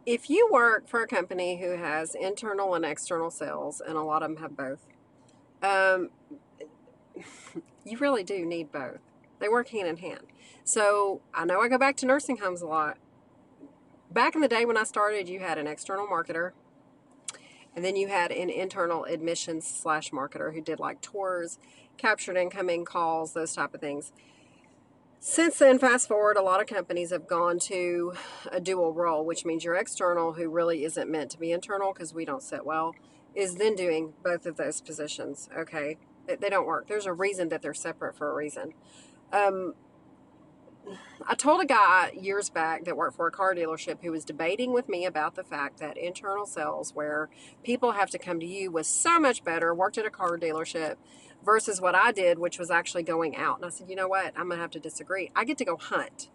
If you work for a company who has internal and external sales, and a lot of them have both, um, you really do need both. They work hand in hand. So I know I go back to nursing homes a lot. Back in the day when I started, you had an external marketer, and then you had an internal admissions slash marketer who did like tours, captured incoming calls, those type of things. Since then, fast forward, a lot of companies have gone to a dual role, which means your external, who really isn't meant to be internal because we don't sit well, is then doing both of those positions. Okay. They don't work. There's a reason that they're separate for a reason. Um, I told a guy years back that worked for a car dealership who was debating with me about the fact that internal sales, where people have to come to you, was so much better, worked at a car dealership, versus what I did, which was actually going out. And I said, you know what? I'm going to have to disagree. I get to go hunt.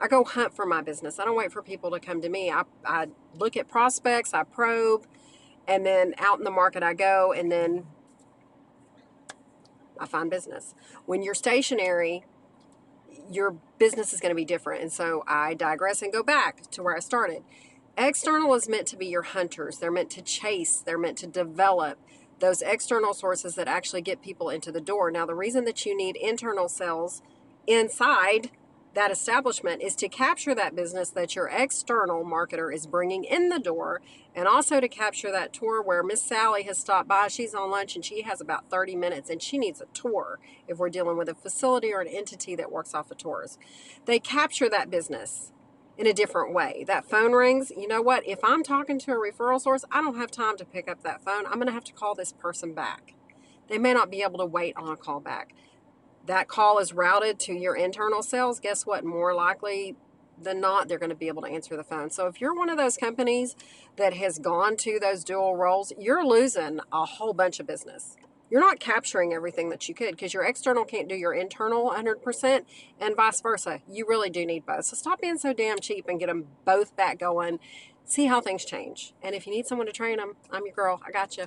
I go hunt for my business. I don't wait for people to come to me. I look at prospects, I probe, and then out in the market I go, and then I find business. When you're stationary, your business is going to be different. And so I digress and go back to where I started. External is meant to be your hunters. They're meant to chase, they're meant to develop those external sources that actually get people into the door. Now, the reason that you need internal sales inside that establishment is to capture that business that your external marketer is bringing in the door, and also to capture that tour where Miss Sally has stopped by. She's on lunch and she has about 30 minutes and she needs a tour if we're dealing with a facility or an entity that works off of tours. They capture that business in a different way. That phone rings. You know what? If I'm talking to a referral source, I don't have time to pick up that phone. I'm going to have to call this person back. They may not be able to wait on a call back. That call is routed to your internal sales. Guess what? More likely than not, they're going to be able to answer the phone. So if you're one of those companies that has gone to those dual roles, you're losing a whole bunch of business. You're not capturing everything that you could because your external can't do your internal 100%, and vice versa. You really do need both. So stop being so damn cheap and get them both back going. See how things change. And if you need someone to train them, I'm your girl. I got you.